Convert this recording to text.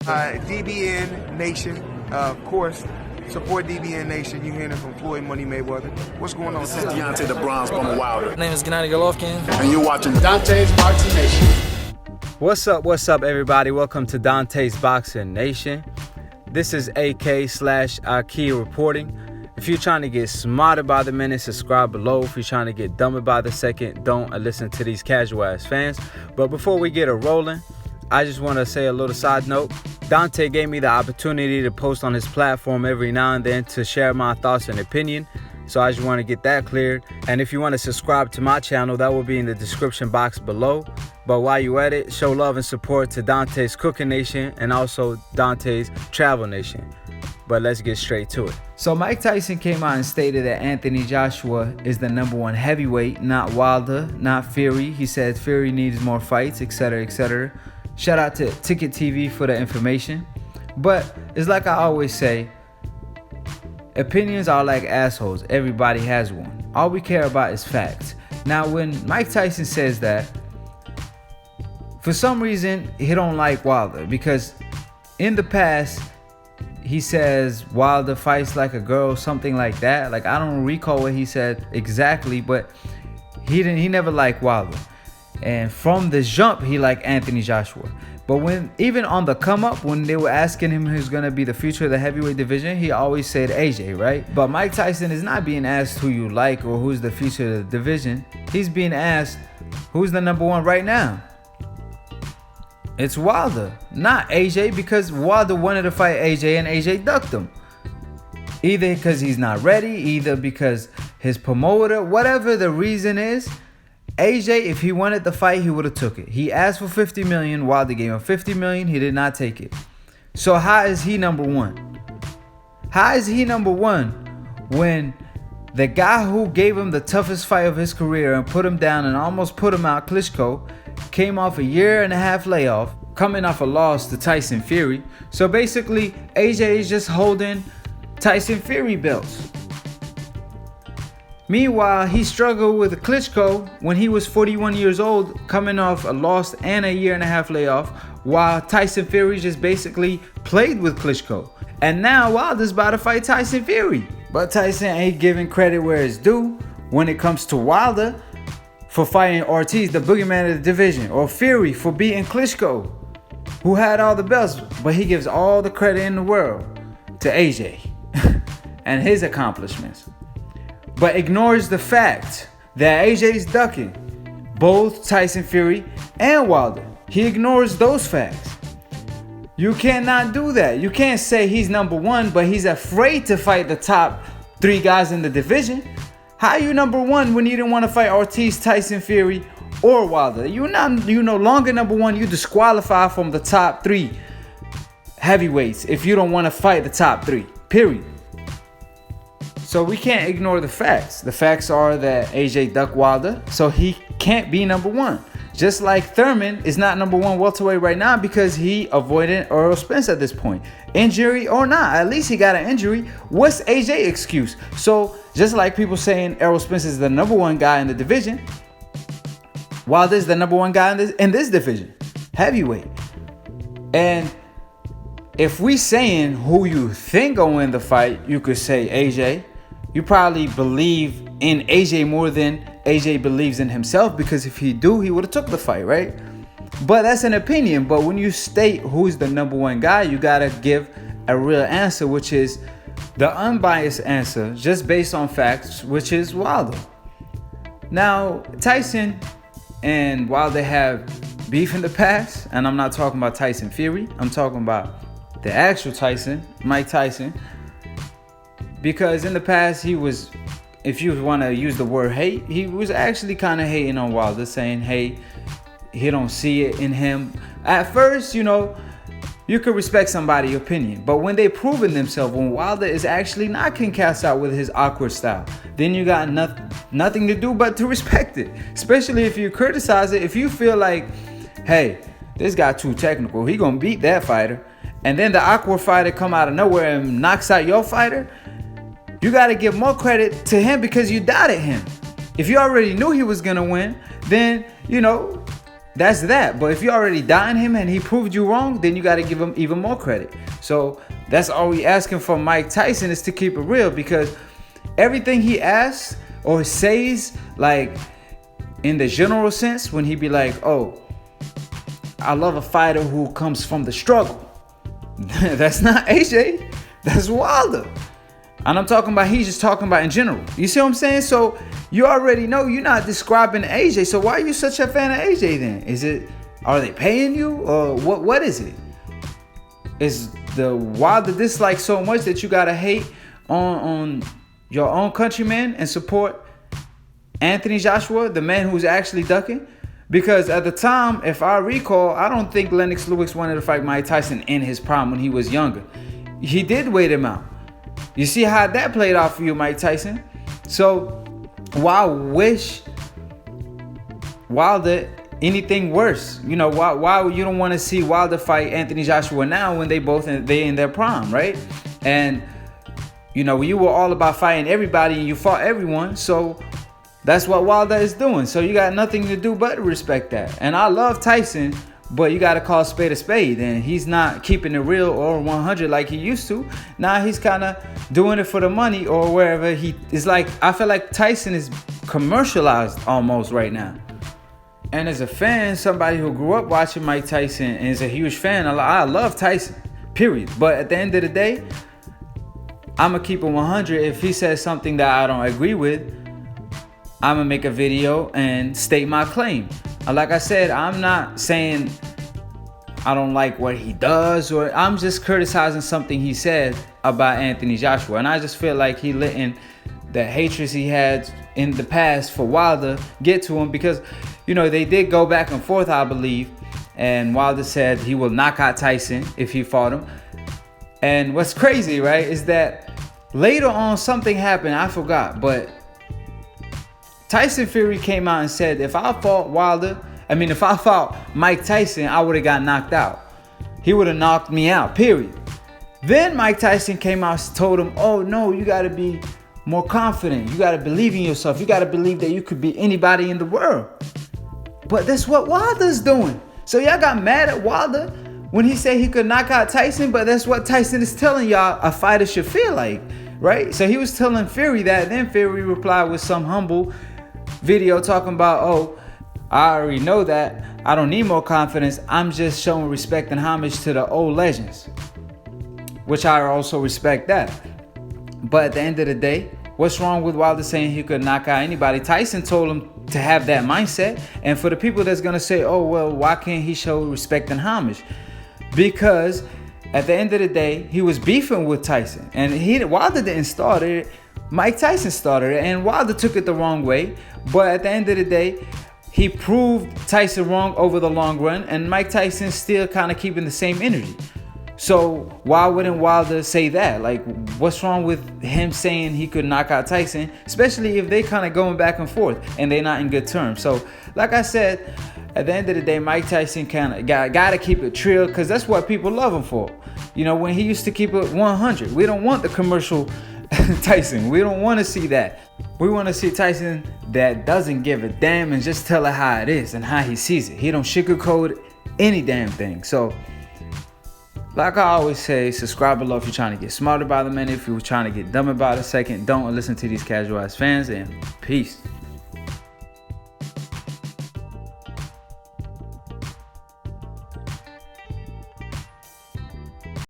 DBN Nation, of course. Support DBN Nation. You're hearing it from Floyd Money Mayweather. What's going on? This is Deontay the Bronze Bomber Wilder. My name is Gennady Golovkin. And you're watching Dante's Boxing Nation. What's up, everybody? Welcome to Dante's Boxing Nation. This is AK/Aki reporting. If you're trying to get smarter by the minute, subscribe below. If you're trying to get dumber by the second, don't listen to these casual ass fans. But before we get it rolling, I just want to say a little side note. Dante gave me the opportunity to post on his platform every now and then to share my thoughts and opinion. So I just want to get that cleared. And if you want to subscribe to my channel, that will be in the description box below. But while you at it, show love and support to Dante's Cooking Nation and also Dante's Travel Nation. But let's get straight to it. So Mike Tyson came out and stated that Anthony Joshua is the #1 heavyweight, not Wilder, not Fury. He said Fury needs more fights, etc., etc. Shout out to Ticket TV for the information. But it's like I always say, opinions are like assholes. Everybody has one. All we care about is facts. Now, when Mike Tyson says that, for some reason, he don't like Wilder because in the past, he says Wilder fights like a girl, something like that. Like, I don't recall what he said exactly, but he never liked Wilder. And from the jump, he liked Anthony Joshua. But when, even on the come up, when they were asking him who's going to be the future of the heavyweight division, he always said AJ, right? But Mike Tyson is not being asked who you like or who's the future of the division. He's being asked who's the #1 right now. It's Wilder, not AJ, because Wilder wanted to fight AJ and AJ ducked him. Either because he's not ready, either because his promoter, whatever the reason is, AJ, if he wanted the fight, he would have took it. He asked for $50 million. Wilder gave him $50 million. He did not take it. So how is he #1? How is he #1 when the guy who gave him the toughest fight of his career and put him down and almost put him out, Klitschko, came off a 1.5 year layoff, coming off a loss to Tyson Fury? So basically, AJ is just holding Tyson Fury belts. Meanwhile, he struggled with Klitschko when he was 41 years old, coming off a loss and a 1.5 year layoff, while Tyson Fury just basically played with Klitschko. And now Wilder's about to fight Tyson Fury. But Tyson ain't giving credit where it's due when it comes to Wilder for fighting Ortiz, the boogeyman of the division, or Fury for beating Klitschko, who had all the belts. But he gives all the credit in the world to AJ and his accomplishments, but ignores the fact that AJ's ducking both Tyson Fury and Wilder. He ignores those facts. You cannot do that. You can't say he's #1, but he's afraid to fight the top 3 guys in the division. How are you #1 when you didn't want to fight Ortiz, Tyson Fury, or Wilder? You're no longer #1. You disqualify from the top 3 heavyweights if you don't want to fight the top 3, period. So we can't ignore the facts. The facts are that AJ ducked Wilder, so he can't be #1. Just like Thurman is not #1 welterweight right now because he avoided Errol Spence at this point. Injury or not, at least he got an injury. What's AJ's excuse? So just like people saying Errol Spence is the #1 guy in the division, Wilder's the #1 guy in this division, heavyweight. And if we saying who you think gonna win the fight, you could say AJ. You probably believe in AJ more than AJ believes in himself, because if he do, he would have took the fight, right? But that's an opinion. But when you state who's the #1 guy, you gotta give a real answer, which is the unbiased answer, just based on facts, which is Wilder. Now, Tyson and Wilder have beef in the past, and I'm not talking about Tyson Fury. I'm talking about the actual Tyson, Mike Tyson. Because in the past, he was, if you want to use the word hate, he was actually kind of hating on Wilder, saying, hey, he don't see it in him. At first, you could respect somebody's opinion. But when they proven themselves, when Wilder is actually knocking cats out with his awkward style, then you got nothing to do but to respect it. Especially if you criticize it. If you feel like, hey, this guy too technical, he gonna beat that fighter, and then the awkward fighter come out of nowhere and knocks out your fighter, you got to give more credit to him because you doubted him. If you already knew he was going to win, then, that's that. But if you already dying him and he proved you wrong, then you got to give him even more credit. So that's all we asking from Mike Tyson, is to keep it real, because everything he asks or says, like in the general sense, when he be like, oh, I love a fighter who comes from the struggle. That's not AJ. That's Wilder. And I'm talking about, he's just talking about in general. You see what I'm saying? So you already know you're not describing AJ. So why are you such a fan of AJ then? Are they paying you, or what is it? Is the Wilder dislike so much that you gotta hate on your own countryman and support Anthony Joshua, the man who's actually ducking? Because at the time, if I recall, I don't think Lennox Lewis wanted to fight Mike Tyson in his prime when he was younger. He did wait him out. You see how that played out for you, Mike Tyson? So why wish Wilder anything worse? You know, why you don't want to see Wilder fight Anthony Joshua now when they in their prime, right? And you know, you were all about fighting everybody and you fought everyone, so that's what Wilder is doing. So you got nothing to do but respect that. And I love Tyson, but you got to call a spade, and he's not keeping it real or 100 like he used to. Now he's kind of doing it for the money or wherever he is. Like, I feel like Tyson is commercialized almost right now. And as a fan, somebody who grew up watching Mike Tyson and is a huge fan, I love Tyson, period. But at the end of the day, I'm going to keep it 100. If he says something that I don't agree with, I'm going to make a video and state my claim. Like I said, I'm not saying I don't like what he does, or I'm just criticizing something he said about Anthony Joshua. And I just feel like he letting the hatred he had in the past for Wilder get to him, because, you know, they did go back and forth, I believe. And Wilder said he will knock out Tyson if he fought him. And what's crazy, right, is that later on something happened. I forgot, but Tyson Fury came out and said, if I fought Mike Tyson, I would have got knocked out. He would have knocked me out, period. Then Mike Tyson came out and told him, oh no, you got to be more confident. You got to believe in yourself. You got to believe that you could be anybody in the world. But that's what Wilder's doing. So y'all got mad at Wilder when he said he could knock out Tyson, but that's what Tyson is telling y'all a fighter should feel like, right? So he was telling Fury that, then Fury replied with some humble video talking about, oh, I already know that. I don't need more confidence. I'm just showing respect and homage to the old legends, which I also respect that. But at the end of the day, what's wrong with Wilder saying he could knock out anybody? Tyson told him to have that mindset. And for the people that's going to say, oh, well, why can't he show respect and homage? Because at the end of the day, he was beefing with Tyson. And Wilder didn't start it. Mike Tyson started it, and Wilder took it the wrong way. But at the end of the day, he proved Tyson wrong over the long run, and Mike Tyson still kind of keeping the same energy. So why wouldn't Wilder say that? Like, what's wrong with him saying he could knock out Tyson, especially if they kind of going back and forth and they're not in good terms? So like I said, at the end of the day, Mike Tyson kind of got to keep it trill, because that's what people love him for. You know, when he used to keep it 100, we don't want the commercial Tyson. We don't want to see that. We want to see Tyson that doesn't give a damn and just tell it how it is and how he sees it. He don't sugarcoat any damn thing. So like I always say, subscribe below if you're trying to get smarter by the minute. If you're trying to get dumber by the second, don't listen to these casual ass fans, and peace.